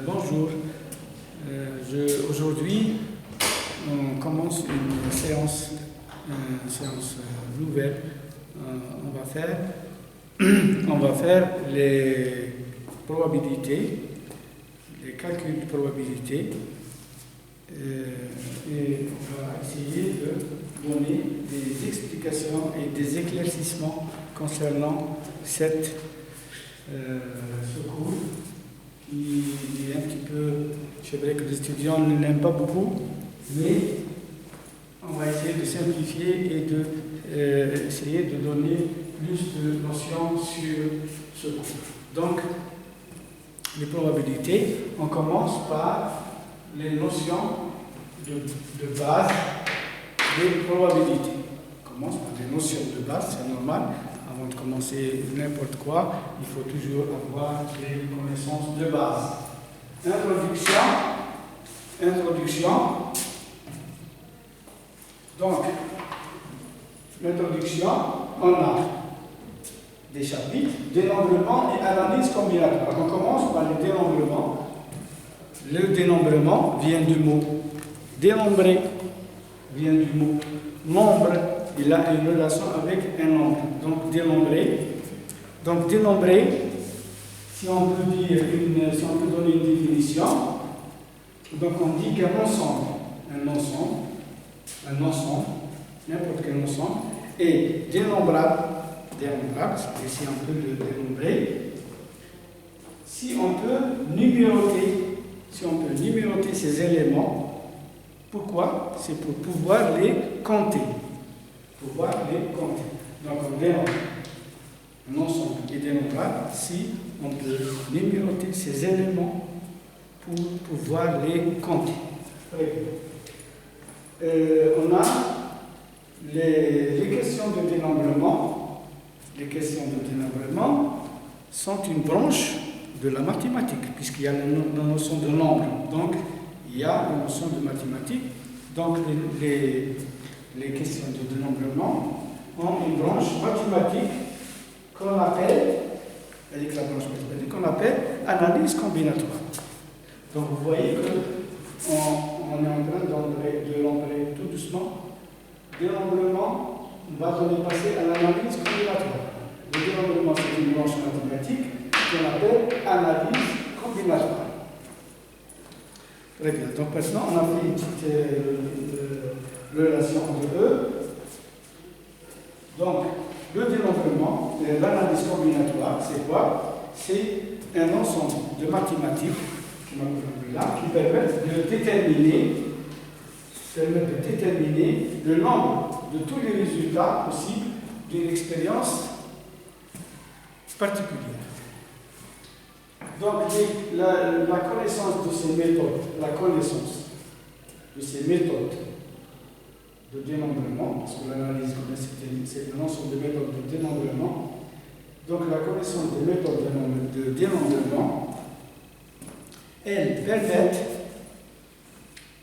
Bonjour. Aujourd'hui, on commence une séance nouvelle. On va faire les probabilités, les calculs de probabilité, et on va essayer de donner des explications et des éclaircissements concernant ce cours qui est un petit peu, c'est vrai que les étudiants ne l'aiment pas beaucoup, mais on va essayer de simplifier et de essayer de donner plus de notions sur ce cours. Donc, les probabilités, on commence par les notions de base des probabilités. On commence par des notions de base, c'est normal. Avant de commencer n'importe quoi, il faut toujours avoir des connaissances de base. Introduction. Donc, l'introduction, on a des chapitres, dénombrement et analyse combinatoire. On commence par le dénombrement. Le dénombrement vient du mot dénombrer, vient du mot nombre. Il a une relation avec un nombre. Donc, dénombrer, si on peut donner une définition, donc on dit qu'un ensemble, n'importe quel ensemble, est dénombrable, si on peut le dénombrer, si on peut numéroter ces éléments. Pourquoi? C'est pour pouvoir les compter. Donc on dénombre un ensemble qui est dénombrable si on peut numéroter ces éléments pour pouvoir les compter. On a les questions de dénombrement. Les questions de dénombrement sont une branche de la mathématique, puisqu'il y a la notion de nombre. Donc, il y a la notion de mathématiques. Donc, les questions de dénombrement ont une branche mathématique qu'on appelle, analyse combinatoire. Donc, vous voyez qu'on est en train de l'entrer tout doucement. Dénombrement, on va passer à l'analyse combinatoire. Le dénombrement, c'est une branche mathématique qu'on appelle analyse combinatoire. Très bien. Donc maintenant, on a fait une petite relation entre eux. Donc, le dénombrement, l'analyse combinatoire, c'est quoi? C'est un ensemble de mathématiques qui permettent de déterminer le nombre de tous les résultats possibles d'une expérience particulière. Donc, la connaissance de ces méthodes, de dénombrement, parce que l'analyse, c'est un ensemble de méthodes de dénombrement. Donc, la connaissance des méthodes de dénombrement, elles permettent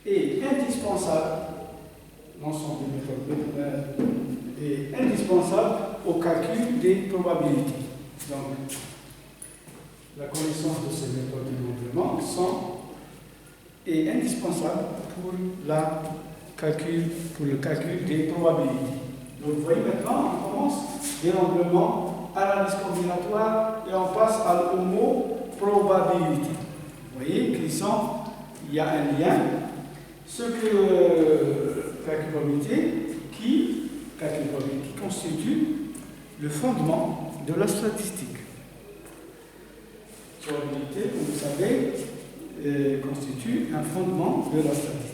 et indispensable, l'ensemble des méthodes est indispensable au calcul des probabilités. Donc, la connaissance de ces méthodes de dénombrement est indispensable pour le calcul des probabilités. Donc, vous voyez maintenant, on commence dénombrement, analyse combinatoire et on passe au mot probabilité. Vous voyez qu'il y a un lien. Ce que calculabilité qui constitue le fondement de la statistique. Probabilité, comme vous savez, constitue un fondement de la statistique.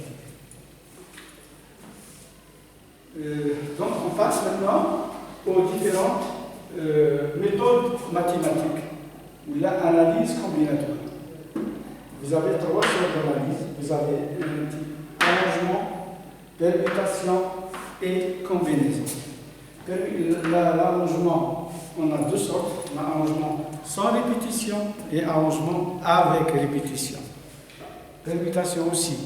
Donc, on passe maintenant aux différentes méthodes mathématiques ou l'analyse combinatoire. Vous avez 3 sortes d'analyse. Vous avez un type arrangement, permutation et combinaison. L'arrangement, on a 2 sortes. On a arrangement sans répétition et arrangement avec répétition. Permutation aussi,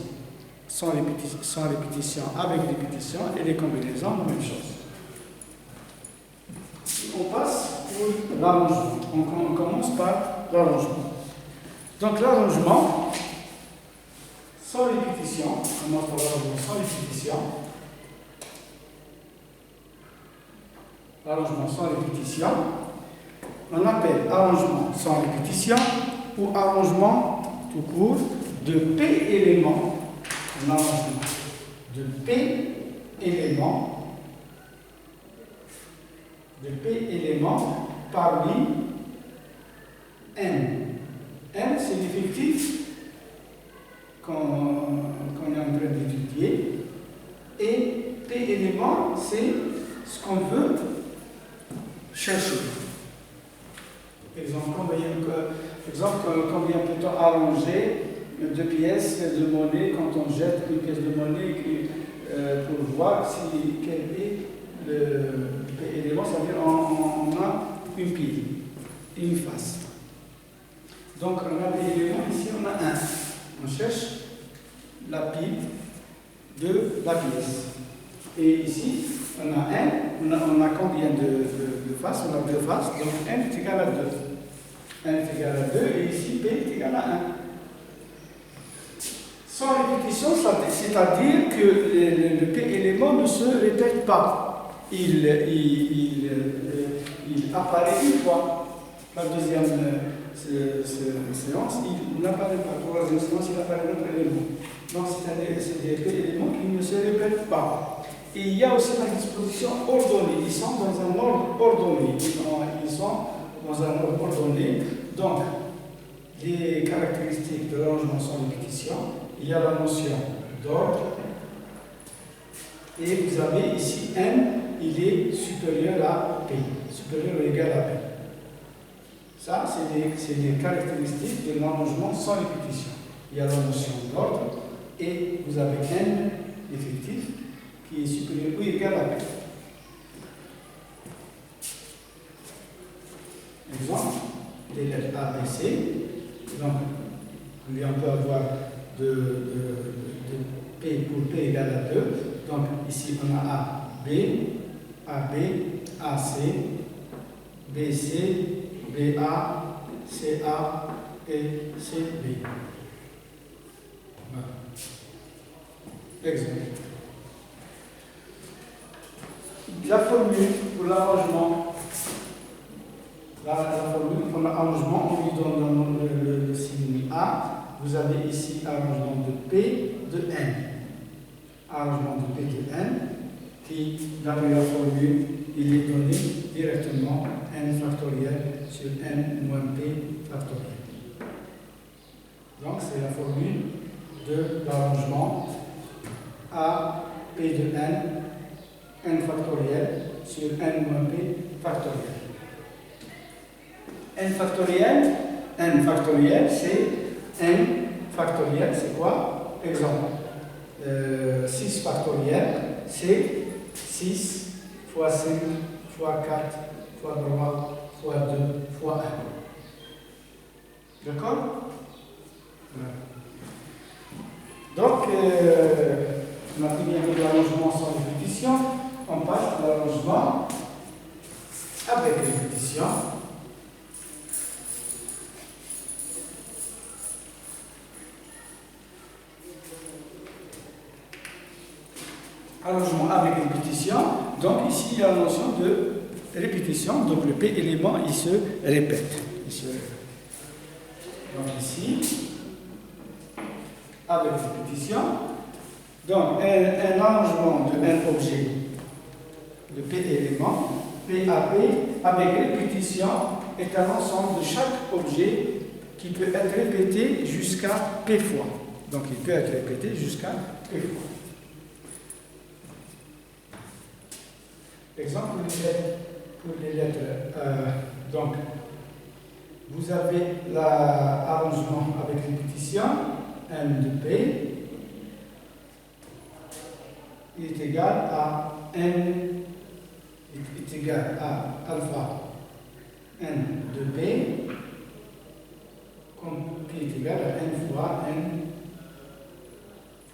sans répétition, avec répétition, et les combinaisons, la même chose. On passe pour l'arrangement. On commence par l'arrangement. Donc l'arrangement sans répétition, on montre l'arrangement sans répétition. Arrangement sans répétition, on appelle arrangement sans répétition ou arrangement tout court de P éléments, un arrangement de P éléments, parmi N. N, c'est l'effectif qu'on est en train d'étudier, et P éléments, c'est ce qu'on veut chercher. Exemple, combien peut-on arranger deux pièces de monnaie quand on jette une pièce de monnaie pour voir quel est l'élément, c'est-à-dire on a une pile, une face. Donc on a des éléments, ici on a un. On cherche la pile de la pièce. Et ici, on a n, on a combien de faces? On a deux faces, donc n est égal à 2. n est égal à 2, et ici, p est égal à 1. Sans répétition, c'est-à-dire que le p élément ne se répète pas. Il apparaît une fois. La deuxième séance, il n'apparaît pas. Pour la troisième séance, il apparaît un autre élément. Donc, c'est des p éléments qui ne se répètent pas. Et il y a aussi la disposition ordonnée. Ils sont dans un ordre ordonné. Ils sont dans un ordre ordonné. Donc, les caractéristiques de l'arrangement sans répétition, il y a la notion d'ordre. Et vous avez ici n, il est supérieur à p, supérieur ou égal à p. Ça, c'est les caractéristiques de l'arrangement sans répétition. Il y a la notion d'ordre et vous avez n effectif qui est supérieur ou égal à p. Exemple, des lettres A, B, C. Donc, on peut avoir de P pour P égale à 2. Donc, ici, on a A, B, AC, BC, BA, CA et CB. Voilà. Exemple. La formule pour l'arrangement. La formule pour l'arrangement, on lui donne le signe A. Vous avez ici arrangement de P de N. Arrangement de P de N qui, d'après la formule, il est donné directement N factoriel sur N moins P factoriel. Donc, c'est la formule de l'arrangement A, P de N, N factoriel sur N moins P factoriel. N factoriel, c'est N factoriel, c'est quoi? Exemple, 6 factoriel, c'est 6 fois 5 fois 4 fois 3 fois 2 fois 1. D'accord? Donc, on a fini avec l'arrangement sans répétition. On passe à l'arrangement avec répétition. Arrangement avec répétition. Donc, ici, il y a la notion de répétition. Donc, le P élément, il se répète. Donc, ici, avec répétition. Donc, un arrangement de un objet de P éléments, PAP, avec répétition, est un ensemble de chaque objet qui peut être répété jusqu'à P fois. Donc, il peut être répété jusqu'à P fois. Exemple pour les lettres. Donc, vous avez l'arrangement avec répétition, N de P, il est égal à N, est égal à alpha N de P, comme P est égal à N fois N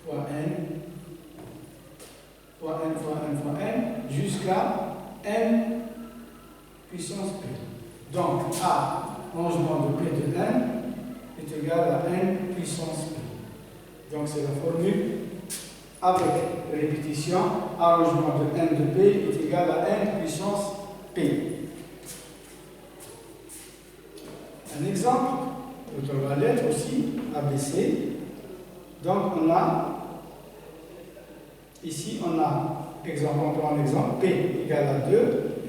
fois N fois N fois N fois N jusqu'à N puissance P. Donc, A, arrangement de P de N est égal à n puissance p. Donc c'est la formule avec répétition, arrangement de n de p est égal à n puissance p. Un exemple, notre la lettre aussi, ABC. Donc on a, ici on a, exemple, on prend un exemple, p égale à 2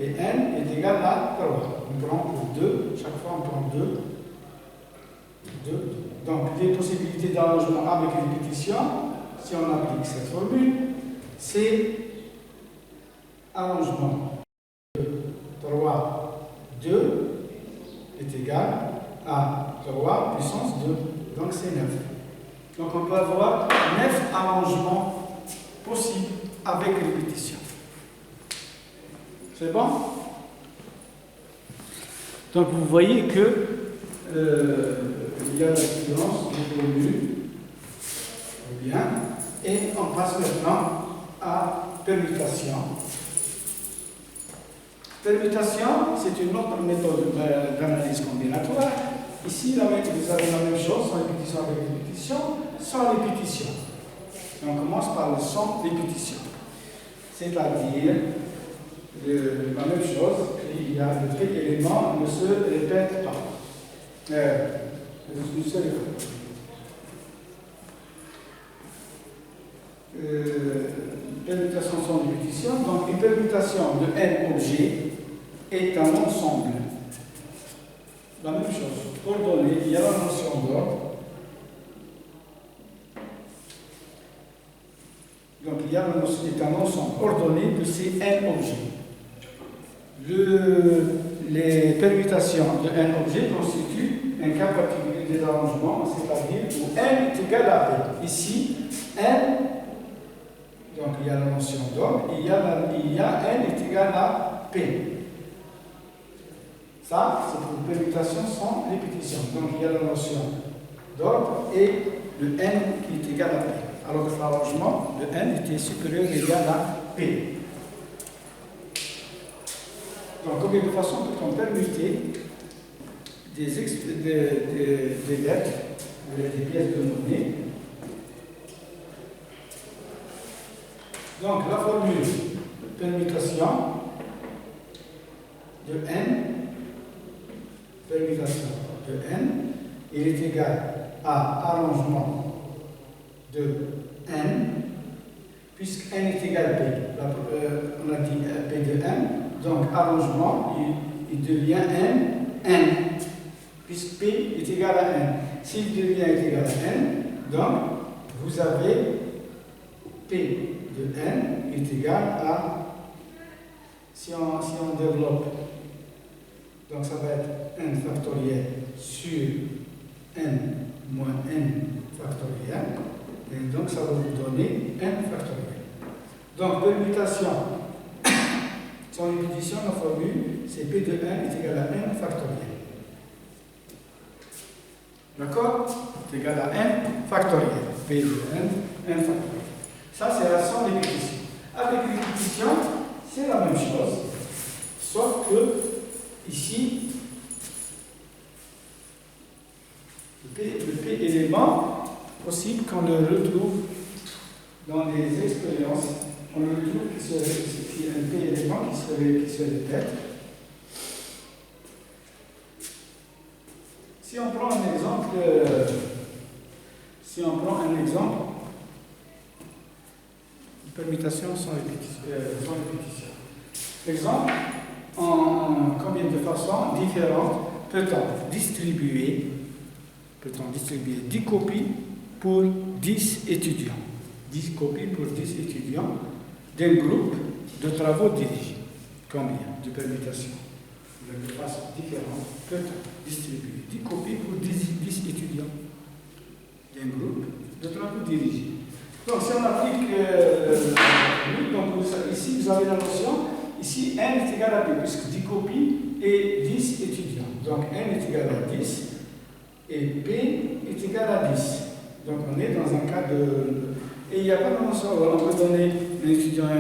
et n est égal à 3. On prend pour 2, chaque fois on prend 2. Donc les possibilités d'arrangement avec répétition, si on applique cette formule, c'est arrangement 3, 2 est égal à 3 puissance 2, donc c'est 9. Donc on peut avoir 9 arrangements possibles avec répétition. C'est bon? Donc vous voyez que il y a la différence de formules. Bien. Et on passe maintenant à permutation. Permutation, c'est une autre méthode d'analyse combinatoire. Ici, vous avez la même chose, sans répétition avec répétition, sans répétition. Et on commence par le sans répétition. C'est-à-dire, la même chose, il y a le p élément ne se répète pas. Permutation sans répétition. Donc, une permutation de n objets est un ensemble. La même chose. Ordonné, il y a la notion d'ordre. Donc, il y a la notion d'un ensemble ordonné de ces n objets. Les permutations de n objets constituent un cas particulier d'arrangement, c'est-à-dire où n est égal à p. Ici, n, donc il y a la notion d'ordre, il y a n est égal à p. Ça, c'est pour une permutation sans répétition. Donc il y a la notion d'ordre et le n qui est égal à p. Alors que l'arrangement de n était supérieur ou égal à p. Donc combien de façons peut-on permuter des lettres, des pièces de monnaie? Donc la formule de permutation de n, il est égal à arrangement de n, puisque n est égal à p. On a dit p de n, donc arrangement, il devient n, puisque p est égal à n. S'il devient égal à n, donc vous avez p de n est égal à, si on développe, donc ça va être n factoriel sur n moins n factoriel, et donc ça va vous donner n factoriel. Donc permutation sans répétition, la formule, c'est p de n est égal à n factoriel. D'accord? C'est égal à n factoriel. P de n factoriel. Ça, c'est la sans répétition. Avec répétition, c'est la même chose, sauf que ici, le p élément possible qu'on le retrouve dans les expériences, on le retrouve qui est un p élément qui se répète. Si on prend un exemple, permutation sans répétition. Exemple, en combien de façons différentes peut-on distribuer 10 copies pour 10 étudiants? 10 copies pour 10 étudiants d'un groupe de travaux dirigés. Combien de permutations? De façon différente peut-on distribuer 10 copies pour 10 étudiants d'un groupe de travaux dirigés? Donc, si on applique donc ici, vous avez la notion, ici, n est égal à p, puisque 10 copies et 10 étudiants. Donc, n est égal à 10 et p est égal à 10. Donc, on est dans un cas de... Et il n'y a pas de notion, on peut donner un étudiant,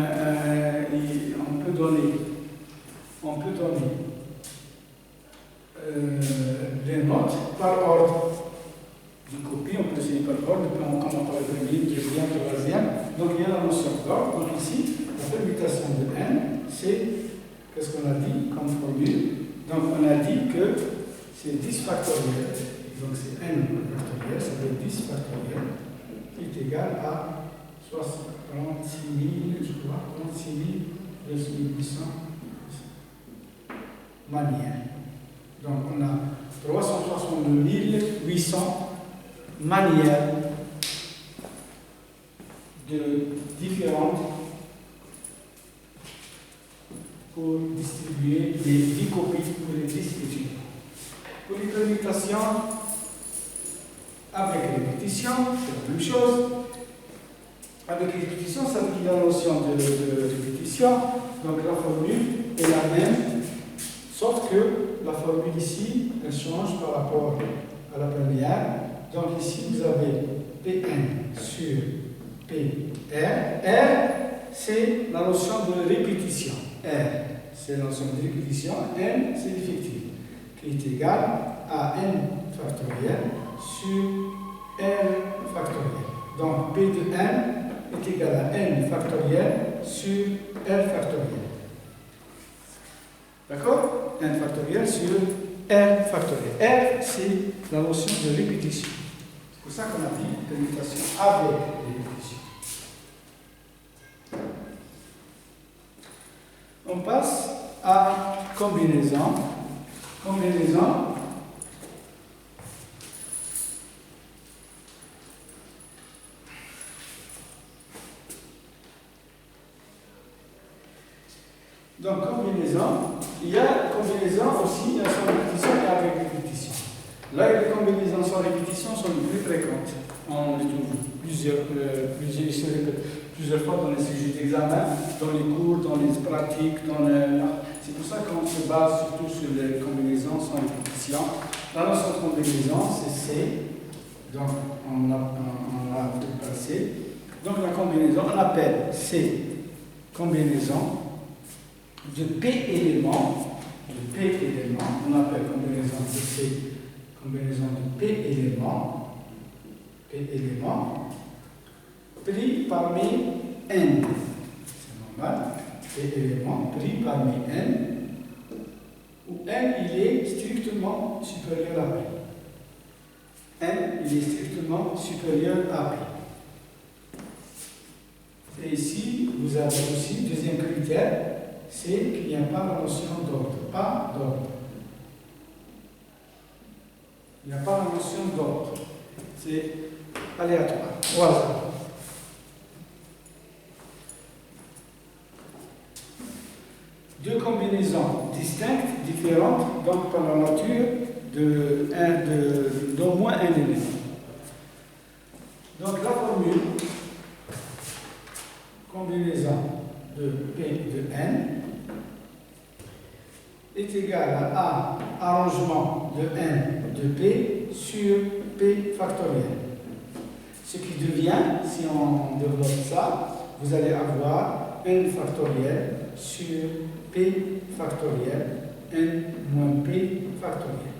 on peut donner des notes par ordre. par ordre, puis on commence par le premier, deuxième, troisième. Donc il y a la notion d'ordre. Donc ici, la permutation de n, c'est, qu'est-ce qu'on a dit comme formule? Donc on a dit que c'est 10 factoriel, donc c'est n factoriel, ça veut dire 10 factoriel, qui est égal à 36 000, je crois, 36 800 manières. Donc on a 362 800 manières de différentes pour distribuer des 10 copies pour les 10 étudiants. Pour les permutations avec répétition, c'est la même chose. Avec répétition, ça veut dire la notion de répétition. Donc la formule est la même, sauf que la formule ici, elle change par rapport à la première. Donc ici, vous avez Pn sur PR. R, c'est la notion de répétition. R, c'est la notion de répétition. N, c'est l'effectif, qui est égal à n factoriel sur r factoriel. Donc P de n est égal à n factoriel sur r factoriel. D'accord? N factoriel sur r factoriel. R, c'est la notion de répétition. C'est pour ça qu'on a dit permutation avec répétition. On passe à combinaison. Combinaison. Donc, combinaison, il y a combinaison aussi, il y a sans répétition et avec répétition. Là, les combinaisons sans répétition sont les plus fréquentes. On les trouve plusieurs fois dans les sujets d'examen, dans les cours, dans les pratiques, c'est pour ça qu'on se base surtout sur les combinaisons sans répétition. La notion de combinaison, c'est C, donc on a passé. Donc la combinaison, on appelle C combinaison de P éléments, on appelle combinaison de C, combinaison de P éléments, pris parmi n. C'est normal, P éléments pris parmi n, où n il est strictement supérieur à P. N il est strictement supérieur à P. Et ici, vous avez aussi, deuxième critère, c'est qu'il n'y a pas la notion d'ordre. Pas d'ordre. Il n'y a pas la notion d'ordre. C'est aléatoire, au hasard. Deux combinaisons distinctes, différentes, donc par la nature d'au moins un élément. Donc la formule combinaison de P de n est égale à arrangement de n de P sur P factoriel. Ce qui devient, si on développe ça, vous allez avoir n factoriel sur P factoriel, n moins P factoriel.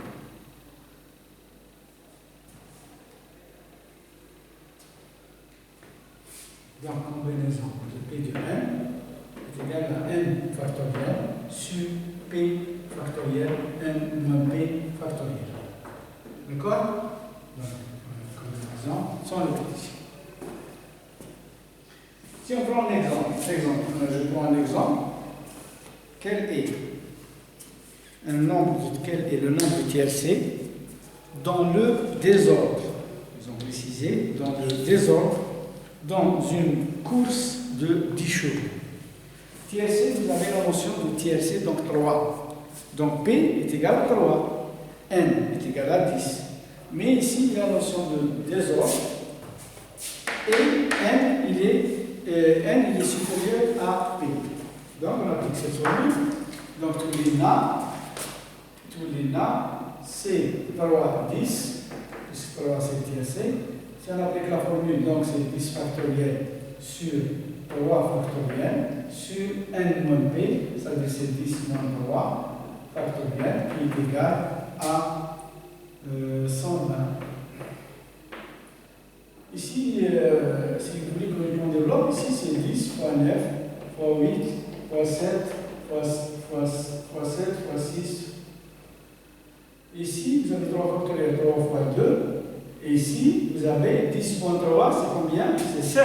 Donc, combinaison de P de n est égale à n factoriel sur P factoriel, n moins P factoriel. D'accord? Donc, combinaison sans répétition. Si on prend un exemple, je prends un exemple. Quel est le nombre de tiercés dans le désordre? Ils ont précisé dans le désordre dans une course de 10 chevaux. Tiercé, vous avez la notion de tiercé, donc 3. Donc P est égal à 3, N est égal à 10. Mais ici, il y a la notion de désordre et N il est supérieur à P. Donc on applique cette formule. Donc tous les Na, c'est 3, 10, puisque 3 c'est tiercé. Si on applique la formule, donc c'est 10 factoriel sur 3 factoriel sur n moins p, ça veut dire c'est 10 moins 3 factoriel qui est égal à 120. ici, si vous voulez qu'on développe, ici c'est 10 fois 9 fois 8 fois 7 fois 7 fois 6. Ici, vous avez 3 factoriels, 3 fois 2. Et ici, vous avez 10 moins 3, c'est combien? C'est 7.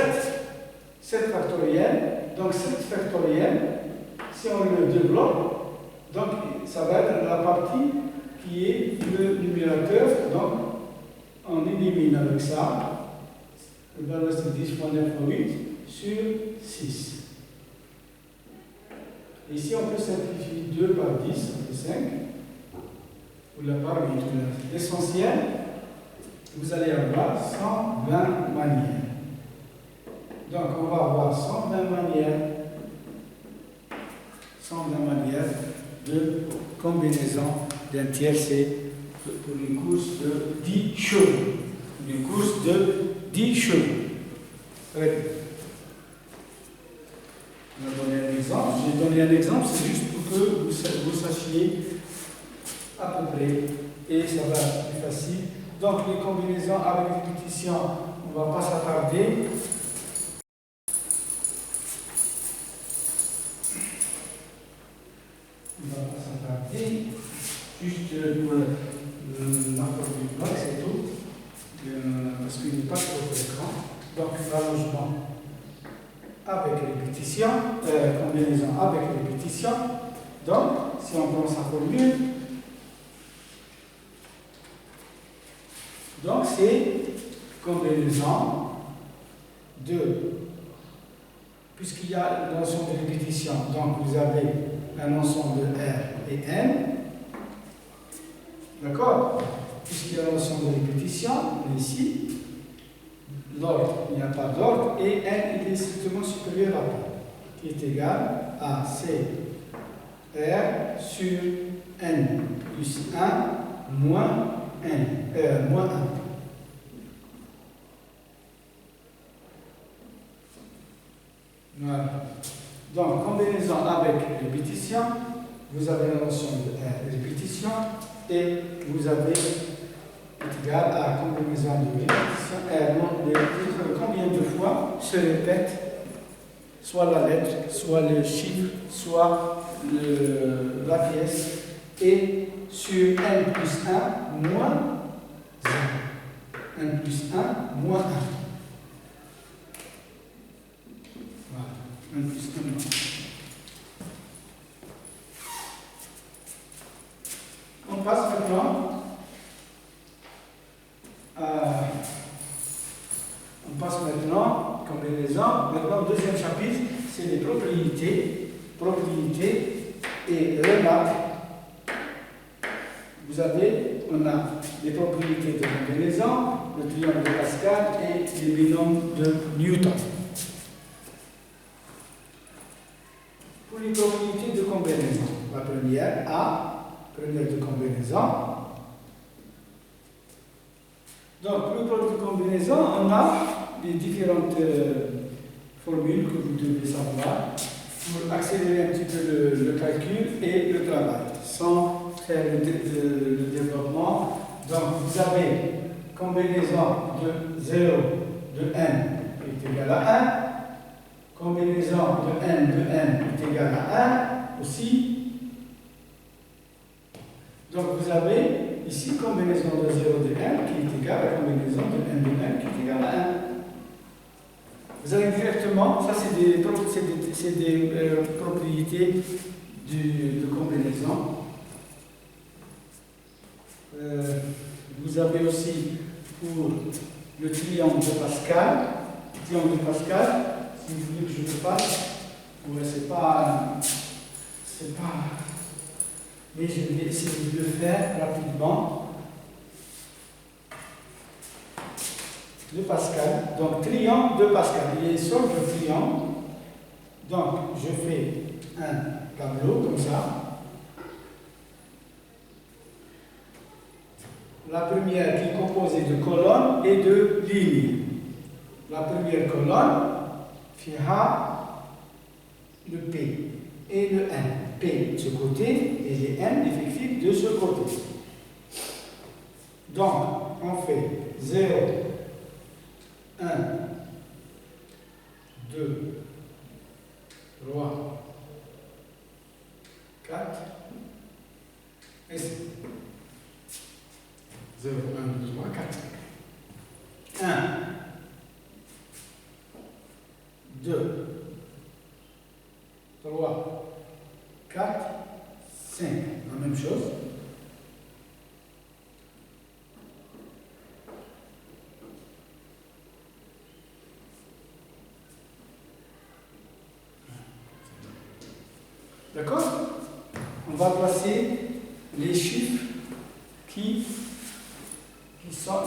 7 factoriels. Donc 7 factoriels, si on le développe, donc ça va être la partie qui est le numérateur. Donc on élimine avec ça. Le valeur c'est 10 fois 9 fois 8 sur 6. Ici, on peut simplifier 2 par 10, ça fait 5. Ou la part 8. L'essentiel, vous allez avoir 120 manières. Donc, on va avoir 120 manières. 120 manières de combinaison d'un tiercé pour une course de 10 chevaux. Une course de 10 chevaux. Très bien. On va donner un exemple. J'ai donné un exemple, c'est juste pour que vous sachiez à peu près. Et ça va être plus facile. Donc, les combinaisons avec répétition, on ne va pas s'attarder. On ne va pas s'attarder. Juste pour l'accord du bloc, c'est tout. Parce qu'il n'est pas sur l'écran. Donc, l'allongement avec répétition, combinaison avec répétition. Donc, si on prend sa formule, donc c'est combinaison de, puisqu'il y a l'ensemble de répétition, donc vous avez un ensemble de R et N, d'accord? Puisqu'il y a l'ensemble de répétition, ici, l'ordre, il n'y a pas d'ordre, et N il est strictement supérieur à P, qui est égal à C R sur N plus 1 moins N, moins 1. Voilà. Donc, combinaison avec répétition, vous avez la notion de R, répétition, et vous avez égal à combinaison de répétition, combien de fois se répète soit la lettre, soit le chiffre, soit la pièce, et sur N plus 1 moins 1. N plus 1 moins 1. Voilà. N plus 1 moins 1. On passe maintenant combinaison. Maintenant, le deuxième chapitre, c'est les propriétés et remarques. On a les propriétés de combinaison, le triangle de Pascal et les binômes de Newton. Pour les propriétés de combinaison, la première de combinaison. Donc, pour les propriétés de combinaison, on a les différentes formules que vous devez savoir pour accélérer un petit peu le calcul et le travail, sans faire le développement. Donc, vous avez combinaison de 0 de n est égal à 1, combinaison de n est égal à 1 aussi. Donc, vous avez ici combinaison de 0 de n qui est égal à combinaison de n qui est égal à 1. Vous allez directement, ça c'est des propriétés de combinaison. Vous avez aussi pour le triangle de Pascal. Si vous voulez que je le fasse, c'est pas. Mais je vais essayer de le faire rapidement. De Pascal, donc triangle de Pascal. Il y a une sorte de triangle. Donc, je fais un tableau comme ça. La première qui est composée de colonnes et de lignes. La première colonne fera le P et le N. P de ce côté et les N effectifs de ce côté. Donc, on fait 0. 1, 2, 3, 4 et 5. 0, 1, 2, 3, 4, 5. 1, 2, 3, 4, 5. La même chose. D'accord? On va placer les chiffres qui sont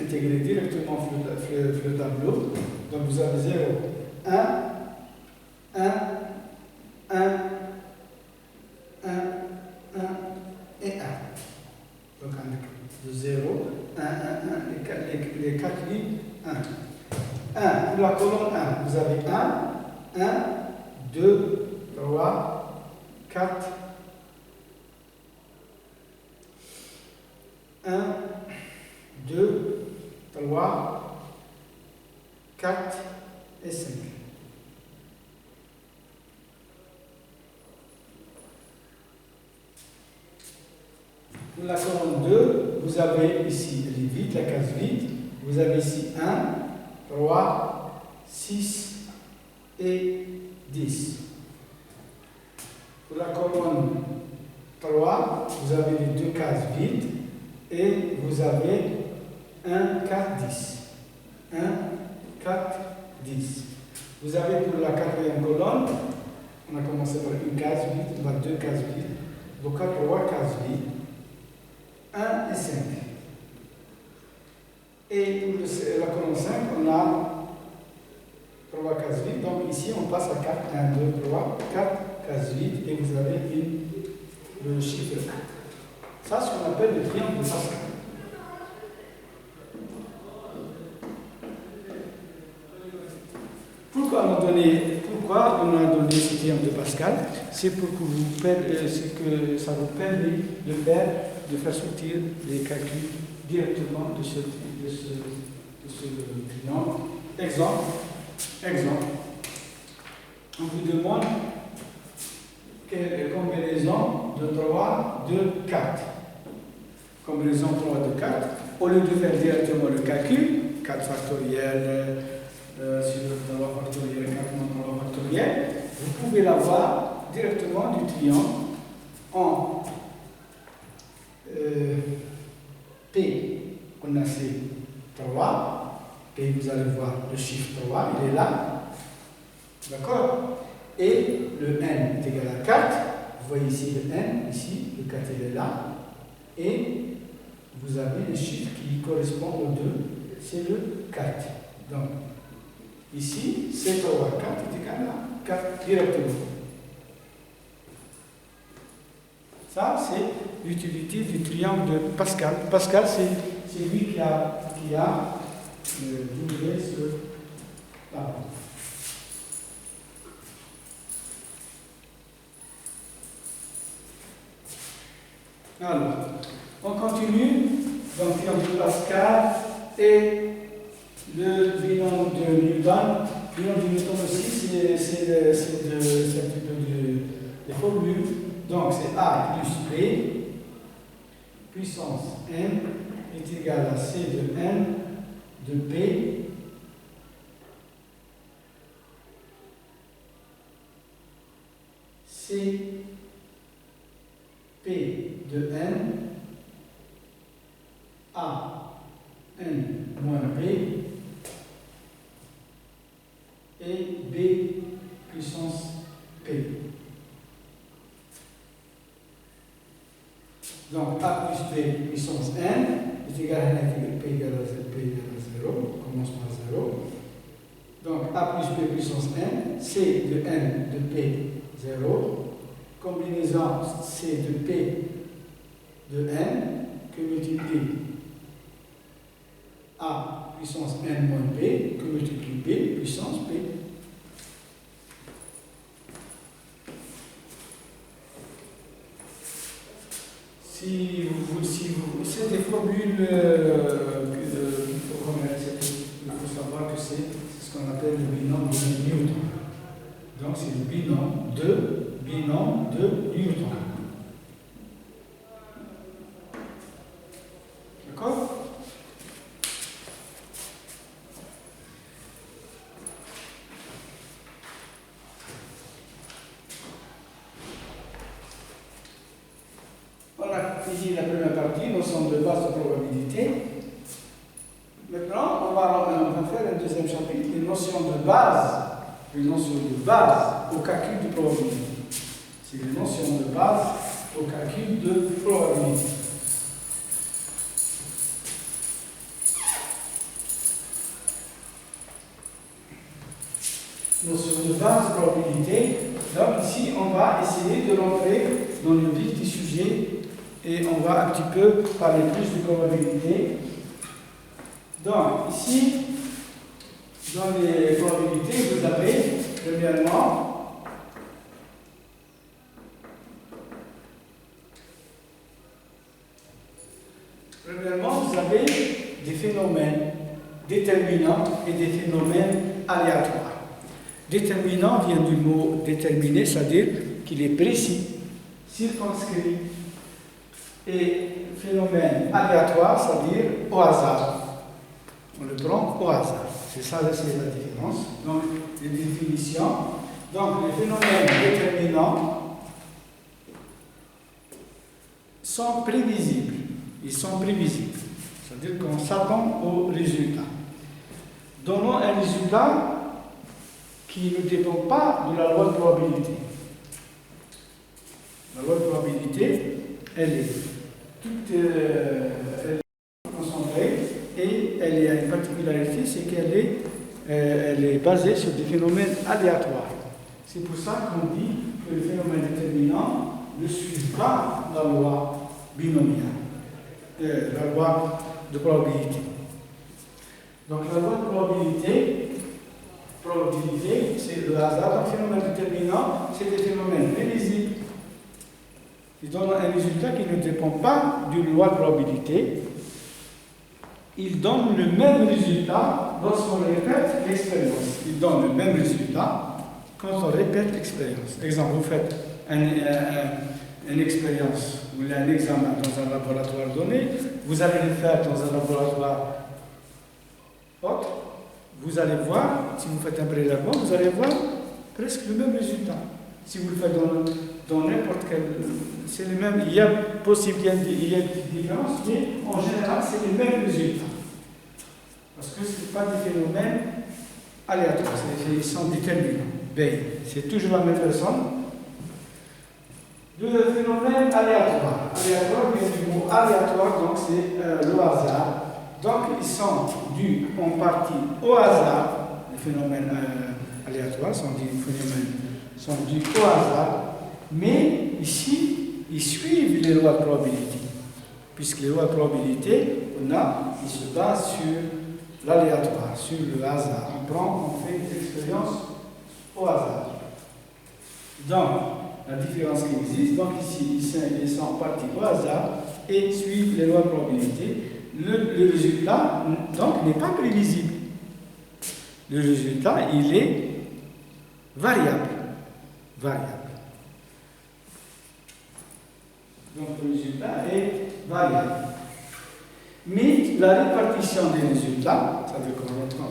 intégrés directement dans le tableau. Donc vous avez 0, 1, 1, 1, 1, 1 et 1. Donc de 0, 1, 1, 1, les 4 lignes, 1. 1, pour la colonne 1, vous avez 1, 1, 2, 3, 4, 1, 2, 3, 4 et 5. Pour la colonne 2, vous avez ici, elle est vide, la case vide. Vous avez ici 1, 3, 6 et 10. Pour la colonne 3, vous avez les deux cases vides et vous avez 1, 4, 10. 1, 4, 10. Vous avez pour la quatrième colonne, on a commencé par une case vide, on a deux cases vides, donc 3 cases vides, 1 et 5. Et pour la colonne 5, on a 3 cases vides, donc ici on passe à 4, 1, 2, 3, 4 cases vides et vous avez le chiffre 1. Ça, c'est ce qu'on appelle le triangle de Pascal. Pourquoi on a donné ce triangle de Pascal? C'est pour que ça vous permet de faire sortir les calculs directement de ce triangle. Exemple. On vous demande quelle combinaison de 3, de 4. Combinaison 3 de 4. Au lieu de faire directement le calcul, 4 factoriel, sur le 3 factoriel, 4 moins 3 factoriel, vous pouvez l'avoir directement du triangle en P, on a C 3, P, vous allez voir le chiffre 3, il est là, d'accord? Et le n est égal à 4, vous voyez ici le n, ici, le 4 il est là, et vous avez les chiffres qui correspondent aux deux, c'est le 4. Donc, ici, C3, 4 est égal à 4 directement. Ça, c'est l'utilité du triangle de Pascal. Pascal, c'est lui qui a doublé ce tableau. Alors, on continue. Donc, triangle de Pascal et le bilan de Newton. Le bilan de Newton aussi, c'est un petit peu des formules. Donc, c'est A plus B puissance n est égal à C de n de P C P de n A n moins B et B puissance P. Donc A plus B puissance n est égal à P égale à 0, on commence par 0. Donc A plus B puissance n, C de n de P 0, combinaison C de P de n que multiplie A puissance n moins B que multiplie B puissance P. Si vous c'est des formules qu'il faut remettre. D'accord? On a ici la première partie, notion de base de probabilité. Maintenant, on va faire un deuxième chapitre, les notions de base au calcul de probabilité. C'est les notions de base au calcul de probabilité. Notion de base de probabilité. Donc ici, on va essayer de rentrer dans le vif du sujet et on va un petit peu parler plus de probabilité. Donc ici, dans les probabilités, vous avez premièrement, vous avez des phénomènes déterminants et des phénomènes aléatoires. Déterminant vient du mot déterminer, c'est-à-dire qu'il est précis, circonscrit. Et phénomène aléatoire, c'est-à-dire au hasard. On le prend au hasard. C'est ça la différence. Donc, les définitions. Donc, les phénomènes déterminants sont prévisibles. Ils sont prévisibles. C'est-à-dire qu'on s'attend au résultat. Donnons un résultat qui ne dépend pas de la loi de probabilité. La loi de probabilité, elle est toute concentrée et elle a une particularité, c'est qu'elle est basée sur des phénomènes aléatoires. C'est pour ça qu'on dit que les phénomènes déterminants ne suivent pas la loi binomiale, la loi de probabilité. Donc la loi de probabilité, c'est le hasard. Un phénomène déterminant, c'est des phénomènes prévisibles. Ils donnent un résultat qui ne dépend pas d'une loi de probabilité. Ils donnent le même résultat lorsqu'on répète l'expérience. Ils donnent le même résultat quand on répète l'expérience. Exemple, vous faites une expérience, vous avez un examen dans un laboratoire donné, vous allez le faire dans un laboratoire autre. Vous allez voir, si vous faites un prélèvement, vous allez voir presque le même résultat. Si vous le faites dans n'importe quel... C'est le même, il y a possibilité, il y a des différences, mais en général, c'est les mêmes résultats. Parce que ce n'est pas des phénomènes aléatoires, ils sont déterminants. C'est toujours la même personne. Le phénomène aléatoire. Aléatoire vient du mot aléatoire, donc c'est le hasard. Donc, ils sont dus en partie au hasard. Les phénomènes aléatoires sont dus au hasard. Mais ici, ils suivent les lois de probabilité. Puisque les lois de probabilité, ils se basent sur l'aléatoire, sur le hasard. On fait des expériences au hasard. Donc, la différence qui existe, donc ici, ils sont en partie au hasard et suivent les lois de probabilité. Le résultat, donc, n'est pas prévisible. Le résultat, il est variable. Donc, le résultat est variable. Mais la répartition des résultats, c'est-à-dire que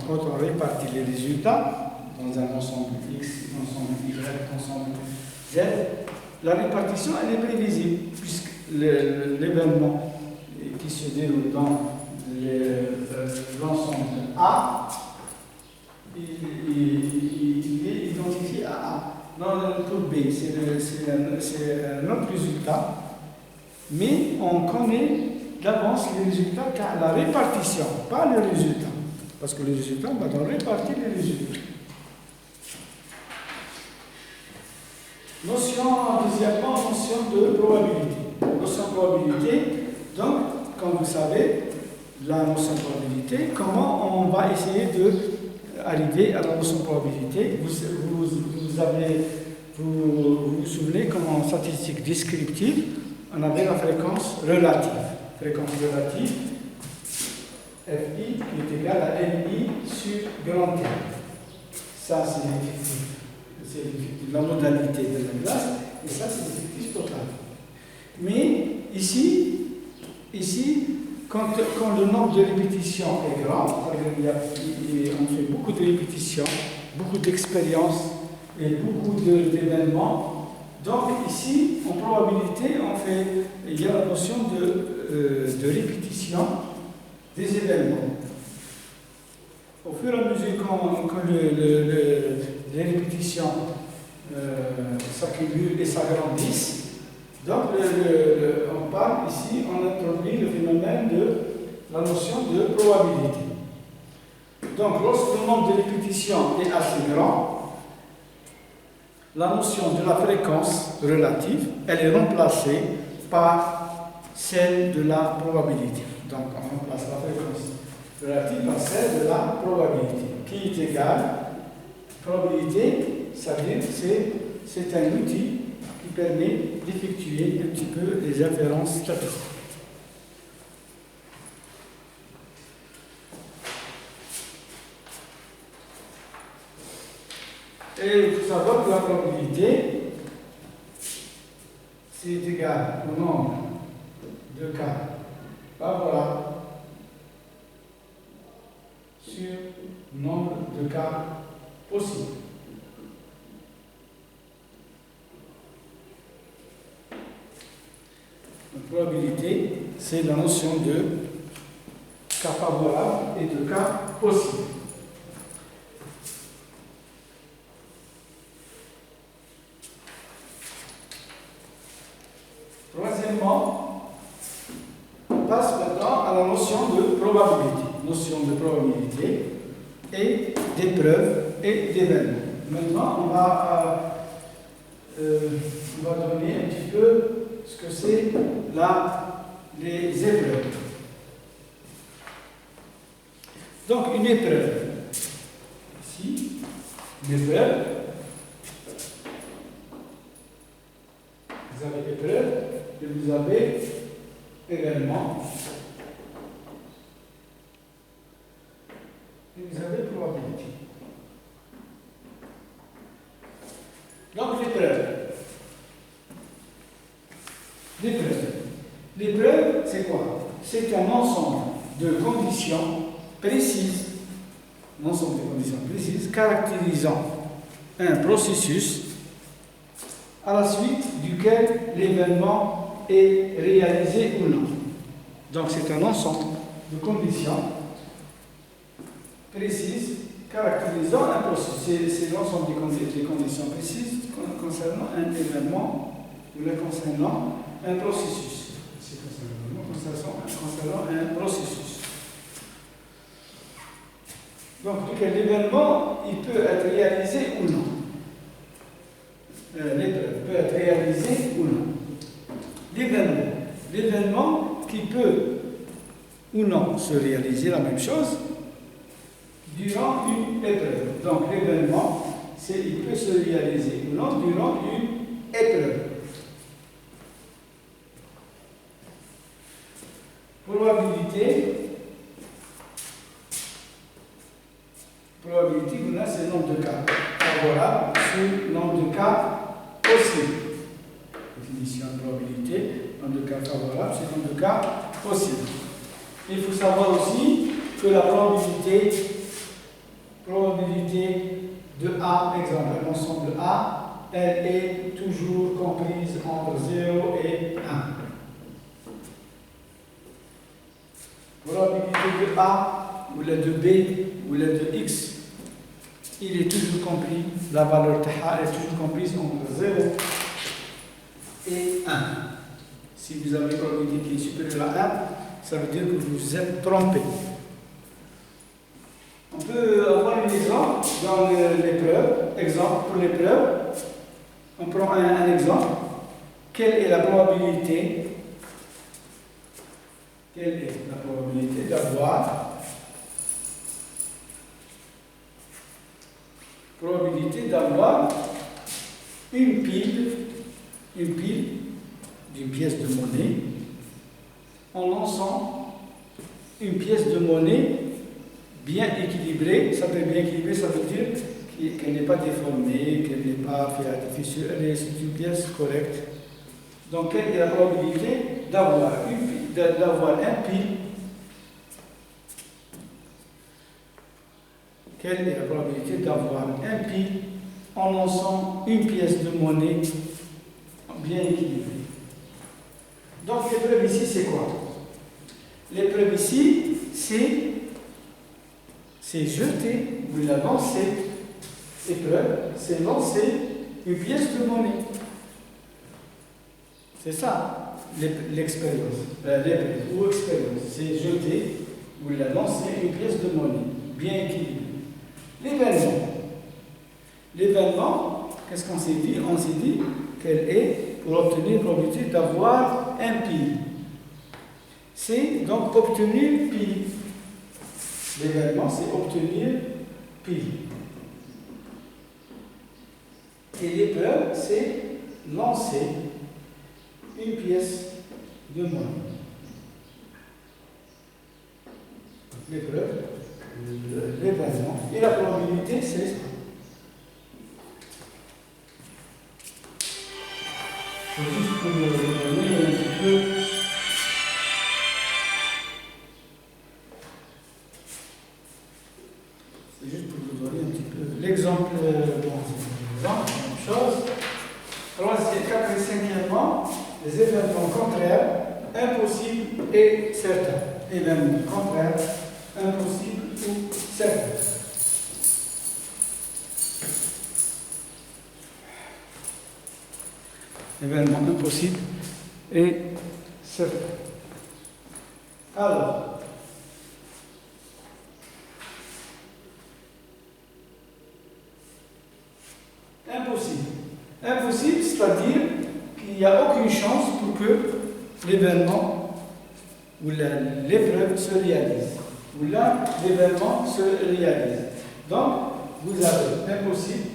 quand on répartit les résultats dans un ensemble X, ensemble Y, ensemble Z, la répartition, elle est prévisible, puisque l'événement qui se déroule dans l'ensemble A, il est identifié à A. Dans le groupe B, c'est un autre résultat, mais on connaît d'avance les résultats car la répartition, pas le résultat. Parce que le résultat, on va répartir les résultats. Deuxièmement, notion de probabilité. Notion de probabilité, donc, comme vous savez, la notion de probabilité, comment on va essayer d'arriver à la notion de probabilité. Vous vous souvenez qu'en statistique descriptive, on avait la fréquence relative. Fréquence relative, Fi, qui est égale à Ni sur grand N. Ça, c'est l'effectif. C'est la modalité de la classe, et ça, c'est l'effectif total. Mais ici quand le nombre de répétitions est grand, c'est-à-dire on fait beaucoup de répétitions, beaucoup d'expériences et beaucoup d'événements, donc ici, en probabilité, il y a la notion de répétition des événements. Au fur et à mesure que les répétitions s'accumulent et s'agrandissent, donc on parle ici, on introduit le phénomène de la notion de probabilité. Donc lorsque le nombre de répétitions est assez grand, la notion de la fréquence relative, elle est remplacée par celle de la probabilité. Donc on remplace la fréquence relative par celle de la probabilité, qui est égale, probabilité, c'est-à-dire c'est un outil qui permet d'effectuer un petit peu les inférences statistiques. Et il faut savoir que la probabilité, c'est égal au nombre de cas favorables sur le nombre de cas possibles. La probabilité, c'est la notion de cas favorables et de cas possibles. Troisièmement, on passe maintenant à la notion de probabilité. Notion de probabilité et d'épreuves et d'événements. Maintenant, on va donner un petit peu ce que c'est les épreuves. Donc, une épreuve. Ici, une épreuve. Vous avez épreuve et vous avez événement. Et vous avez probabilité. Donc, l'épreuve. L'épreuve, c'est quoi? C'est un ensemble de conditions précises, caractérisant un processus à la suite duquel l'événement est réalisé ou non. Donc, c'est un ensemble de conditions précises caractérisant un processus. C'est l'ensemble des conditions précises concernant un événement ou concernant un processus. Concernant un processus. Donc, l'événement, il peut être réalisé ou non. L'épreuve peut être réalisée ou non. L'événement qui peut ou non se réaliser la même chose durant une épreuve. Donc, l'événement, il peut se réaliser ou non durant une épreuve. Probabilité, c'est le nombre de cas favorables sur le nombre de cas possibles. Définition de probabilité, nombre de cas favorables sur le nombre de cas possibles. Il faut savoir aussi que la probabilité de A, exemple, l'ensemble A, elle est toujours comprise entre 0 et 1. Probabilité de A, ou la de B, ou la de X, il est toujours compris, la valeur TH est toujours comprise entre 0 et 1. Si vous avez une probabilité qui est supérieure à 1, ça veut dire que vous vous êtes trompé. On peut avoir un exemple dans l'épreuve. Exemple pour l'épreuve. On prend un exemple. Quelle est la probabilité d'avoir une pile d'une pièce de monnaie en lançant une pièce de monnaie bien équilibrée. Ça veut bien équilibrée, ça veut dire qu'elle n'est pas déformée, qu'elle n'est pas faite à des fissures, c'est une pièce correcte. Donc, quelle est la probabilité d'avoir un pile quelle est la probabilité d'avoir un pi en lançant une pièce de monnaie bien équilibrée. Donc l'épreuve ici, c'est quoi? L'épreuve ici, c'est jeter ou la lancer. Épreuve, c'est lancer une pièce de monnaie. C'est ça l'expérience. Ou expérience, c'est jeter ou la lancer une pièce de monnaie bien équilibrée. L'événement, qu'est-ce qu'on s'est dit? On s'est dit qu'elle est pour obtenir la probabilité d'avoir un pi. C'est donc obtenir pi. L'événement, c'est obtenir pi. Et l'épreuve, c'est lancer une pièce de monnaie. L'épreuve, l'événement. Et la probabilité, c'est ça. Juste pour vous donner un petit peu. C'est juste pour vous donner un petit peu l'exemple. Même chose. Troisième, cinquièmement, les événements contraires, impossibles et certains. Événements contraires, impossibles ou certains. Événements impossibles et certains. Alors, impossible. Impossible, c'est-à-dire qu'il n'y a aucune chance pour que l'événement ou l'épreuve se réalise. Ou là, l'événement se réalise. Donc, vous avez impossible.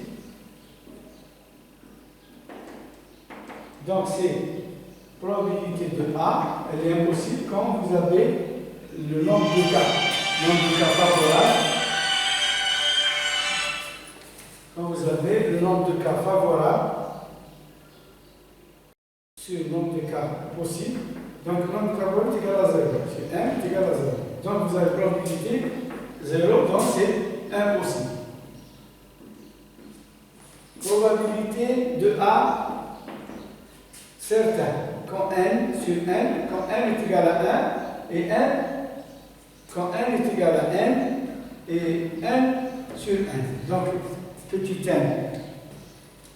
Donc, c'est probabilité de A, elle est impossible quand vous avez le nombre de cas favorables. Quand vous avez le nombre de cas favorables sur le nombre de cas possibles, donc le nombre de cas probable est égal à 0. C'est 1 est égal à 0. Donc vous avez probabilité 0, donc c'est impossible. Probabilité de A certain. Quand n sur n, quand n est égal à 1, et n, quand n est égal à n, et n sur n. Donc, petit n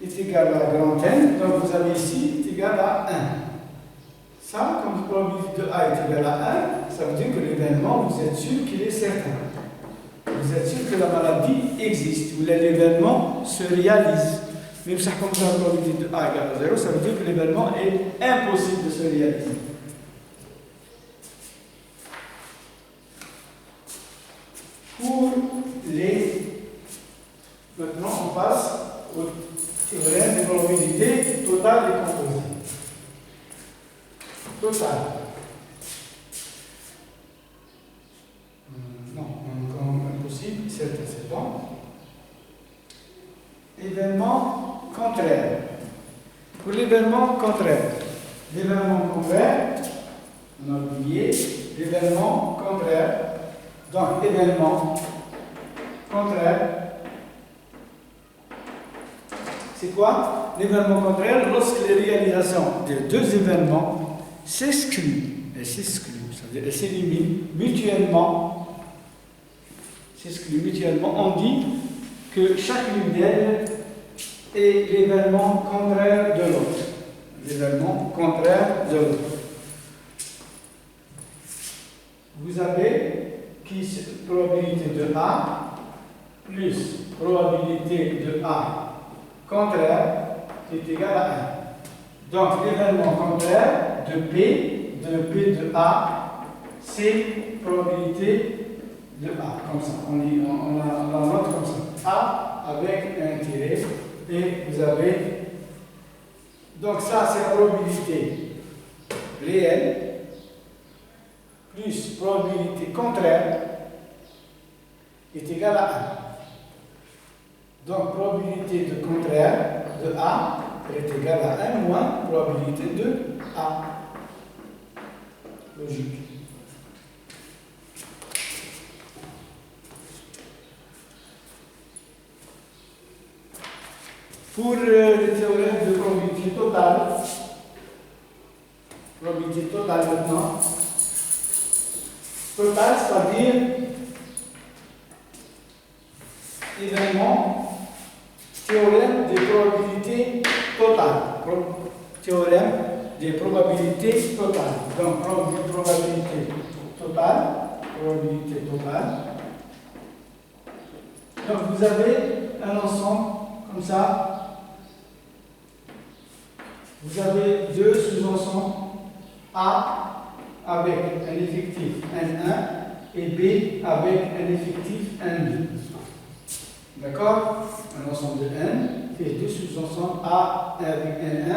est égal à grand N, donc vous avez ici est égal à 1. Ça, comme la probabilité de A est égale à 1, ça veut dire que l'événement, vous êtes sûr qu'il est certain. Vous êtes sûr que la maladie existe, ou l'événement se réalise. Même ça, comme la probabilité de A égale à 0, ça veut dire que l'événement est impossible de se réaliser. Pour les... Maintenant, on passe au théorème de probabilité totale des composés. Total. Non, comme impossible, c'est bon. Événement contraire. Pour l'événement contraire, on a oublié, l'événement contraire. Donc, événement contraire. C'est quoi? L'événement contraire, lorsque les réalisations de deux événements s'excluent, c'est-à-dire elles s'éliminent mutuellement, on dit que chacune d'elles est l'événement contraire de l'autre. L'événement contraire de l'autre. Vous avez probabilité de A plus probabilité de A contraire est égal à 1. Donc l'événement contraire de P de A, c'est probabilité de A, comme ça. On la note comme ça. A avec un tiret, et vous avez. Donc ça, c'est la probabilité réelle plus probabilité contraire est égale à 1. Donc, probabilité de contraire de A est égale à 1 moins probabilité de A. Logique. Pour le théorème de probabilité totale maintenant, total, c'est-à-dire événement, théorème des probabilités totales. Théorème des probabilités totales. Donc, probabilité totale. Donc, vous avez un ensemble comme ça. Vous avez deux sous-ensembles A avec un effectif N1 et B avec un effectif N2. D'accord? Un ensemble de N fait deux sous-ensembles A avec N1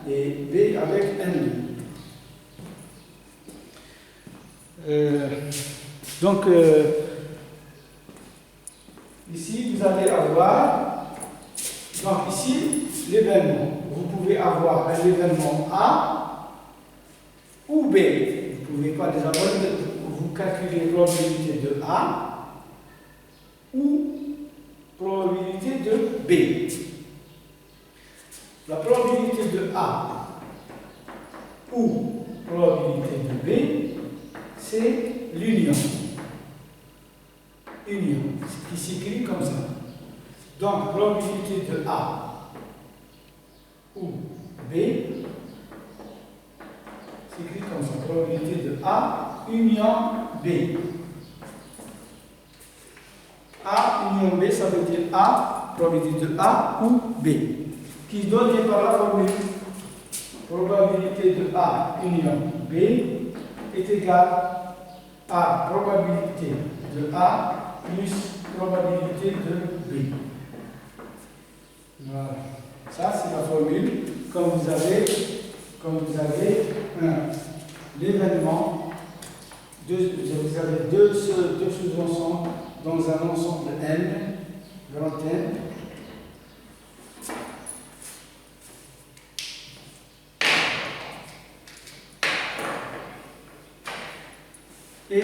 et B avec N2. Ici, vous allez avoir, donc ici, l'événement. Vous pouvez avoir un événement A ou B. Vous ne pouvez pas les avoir, vous calculez la probabilité de A ou probabilité de B. La probabilité de A ou probabilité de B, c'est l'union. Union, ce qui s'écrit comme ça. Donc, probabilité de A ou B, s'écrit comme ça. Probabilité de A, union B. A, union B, ça veut dire A, probabilité de A ou B, qui est donnée par la formule. Probabilité de A, union B, est égale à probabilité de A plus probabilité de B. Voilà. Ça, c'est la formule. Quand vous avez l'événement, vous avez deux sous-ensembles dans un ensemble N, grand N. Et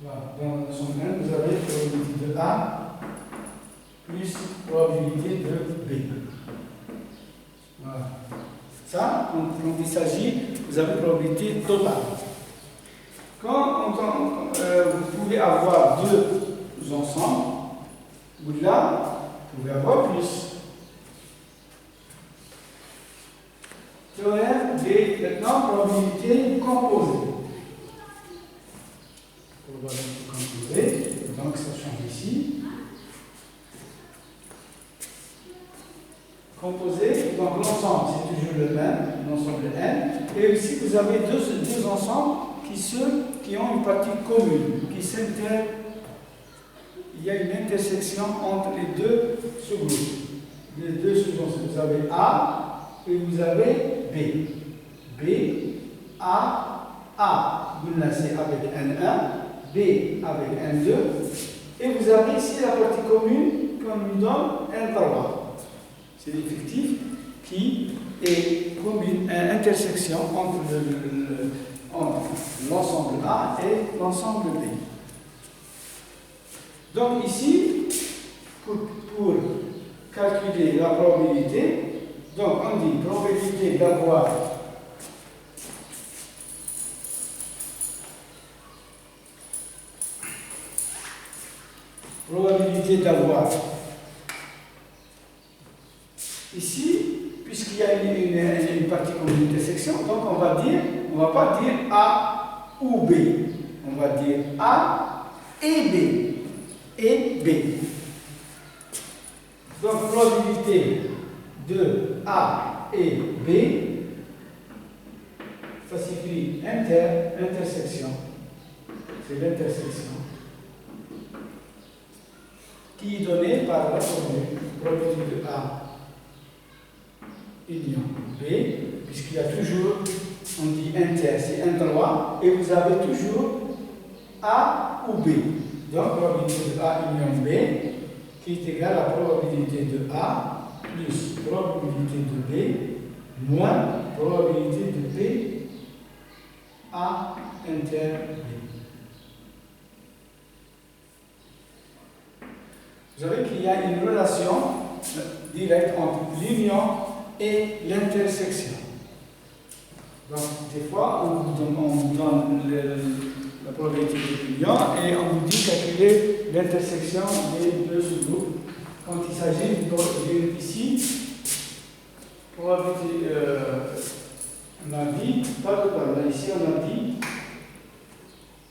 voilà, dans l'ensemble N, vous avez probabilité de A plus probabilité de B. Voilà. Ça, quand il s'agit, vous avez probabilité totale. Quand vous pouvez avoir deux ensembles, ou là, vous pouvez avoir plus. Théorème des maintenant probabilité composée. Probabilité composée, donc ça change ici. Composé, donc l'ensemble c'est toujours le même, l'ensemble N, et ici vous avez deux ensembles qui ont une partie commune, il y a une intersection entre les deux sous-groupes, les deux sous-ensembles. Vous avez A et vous avez B. B, A, vous le laissez avec N1, B avec N2, et vous avez ici la partie commune qu'on nous donne N3. C'est l'effectif qui est comme une intersection entre l'ensemble A et l'ensemble B. Donc ici, pour calculer la probabilité, donc on dit probabilité d'avoir ici, puisqu'il y a une partie comme une intersection, donc on va pas dire A ou B, on va dire A et B. Donc probabilité de A et B, ça s'écrit intersection, c'est l'intersection qui est donnée par la formule probabilité de A union B, puisqu'il y a toujours, on dit inter, c'est N3, et vous avez toujours A ou B. Donc, probabilité de A union B, qui est égale à probabilité de A plus probabilité de B, moins probabilité de B, A inter B. Vous savez qu'il y a une relation directe entre l'union et l'intersection. Donc, des fois, on vous donne la probabilité de l'union et on vous dit calculer l'intersection des deux sous-groupes. Quand il s'agit ici, probabilité, on a dit, pas total, là, ici on a dit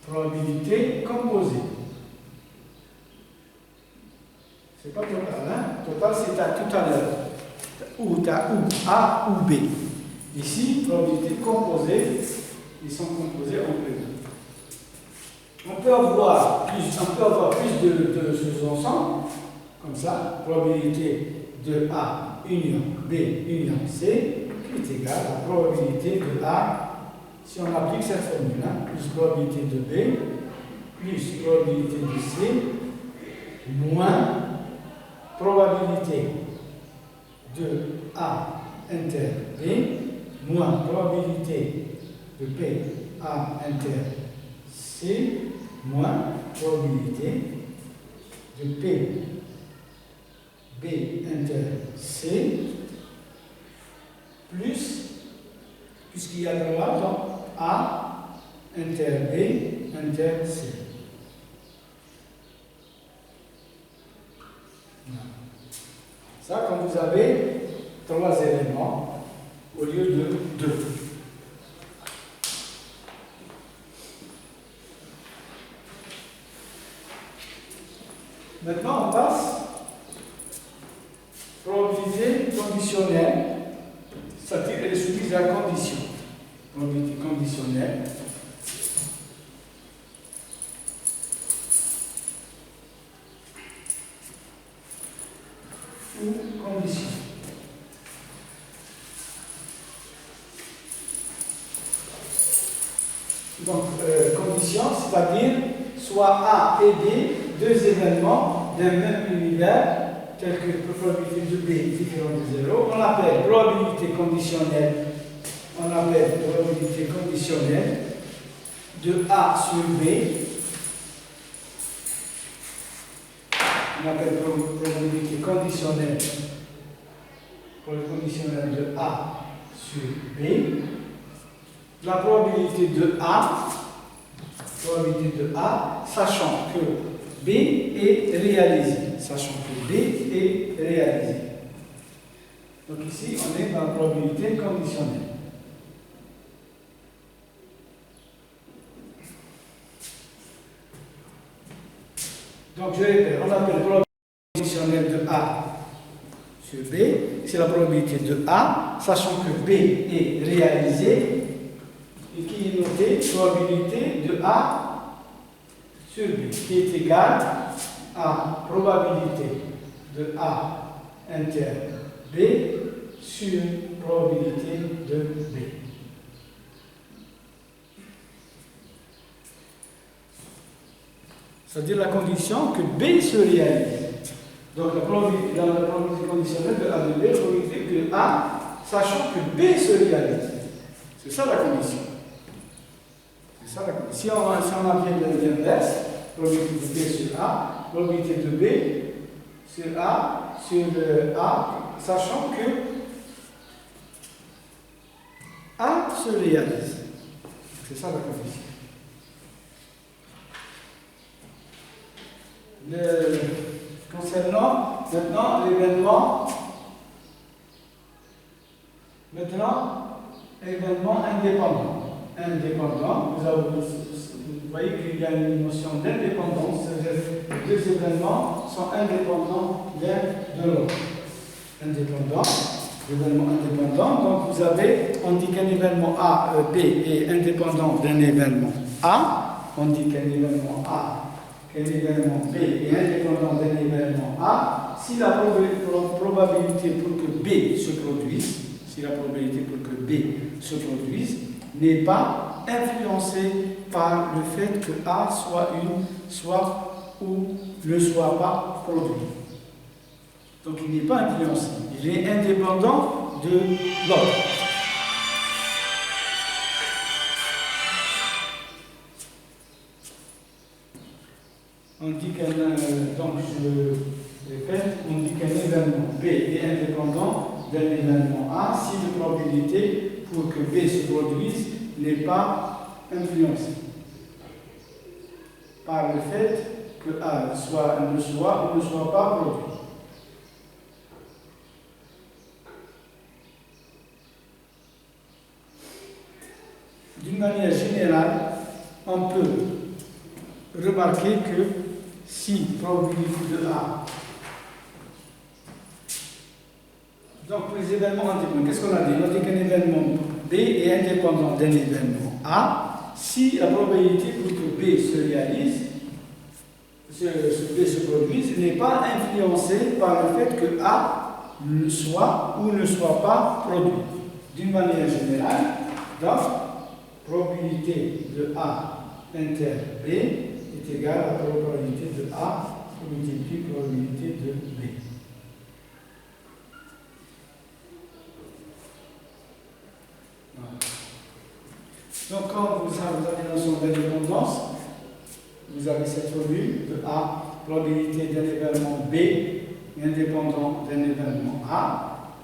probabilité composée. C'est pas total, hein? Total, c'est à tout à l'heure. Ou A ou B. Ici, probabilité composée, ils sont composés entre eux. On peut avoir plus de sous-ensembles, comme ça, probabilité de A union B union C, qui est égale à la probabilité de A, si on applique cette formule, hein, plus probabilité de B, plus probabilité de C, moins probabilité de A inter B, moins probabilité de P A inter C, moins probabilité de P B inter C, plus, puisqu'il y a droit, donc A inter B inter C. Ça, quand vous avez 3 éléments au lieu de 2. Maintenant, on passe probabilité conditionnelle, c'est-à-dire elle est soumise à la condition. Probabilité conditionnelle. Ou condition. Donc, condition, c'est-à-dire soit A et B, deux événements d'un même univers, tels que probabilité de B différente de 0, on l'appelle probabilité conditionnelle. On appelle probabilité conditionnelle de A sur B. On appelle probabilité conditionnelle de A sur B. La probabilité de A, sachant que B est réalisé. Donc ici, on est dans la probabilité conditionnelle. Donc je répète, on appelle probabilité conditionnelle de A sur B, c'est la probabilité de A, sachant que B est réalisé, et qui est notée probabilité de A sur B, qui est égale à probabilité de A inter B sur probabilité de B. C'est-à-dire la condition que B se réalise. Donc, dans la probabilité conditionnelle de A de B, la probabilité que A, sachant que B se réalise. C'est ça la condition. Si on applique l'inverse, probabilité de B sur A, probabilité de B sur A, sachant que A se réalise. C'est ça la condition. Concernant maintenant l'événement indépendant, vous voyez qu'il y a une notion d'indépendance, c'est-à-dire que les deux événements sont indépendants l'un de l'autre. Événement indépendant, donc on dit qu'un événement A, B est indépendant d'un événement A, on dit qu'un événement B est indépendant d'un événement A, si la probabilité pour que B se produise, n'est pas influencée par le fait que A soit ou ne soit pas produit. Donc il n'est pas influencé, il est indépendant de l'autre. On dit qu'un donc Je répète, on dit qu'un événement B est indépendant d'un événement A si la probabilité pour que B se produise n'est pas influencée par le fait que A ne soit ou ne soit pas produit. D'une manière générale, on peut remarquer que si probabilité de A, donc pour les événements indépendants, qu'est-ce qu'on a dit? On a dit qu'un événement B est indépendant d'un événement A si la probabilité pour que B se réalise, B se produise, n'est pas influencée par le fait que A soit ou ne soit pas produit. D'une manière générale, donc, probabilité de A inter B est égale à la probabilité de A multiplié probabilité de B. Voilà. Donc quand vous avez la notion d'indépendance, vous avez cette formule de A, probabilité d'un événement B indépendant d'un événement A,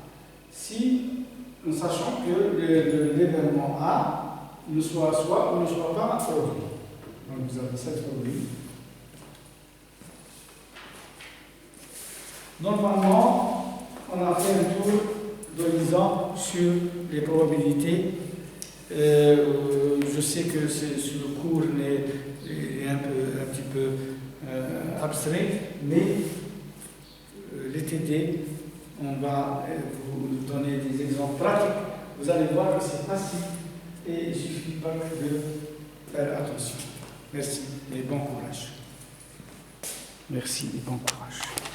si, en sachant que l'événement A ne soit ou ne soit pas produit. Donc vous avez cette formule. Normalement, on a fait un tour d'horizon sur les probabilités. Je sais que sur le cours est un petit peu abstrait, mais les TD, on va vous donner des exemples pratiques. Vous allez voir que c'est facile et il ne suffit pas que de faire attention. Merci et bon courage. Merci et bon courage.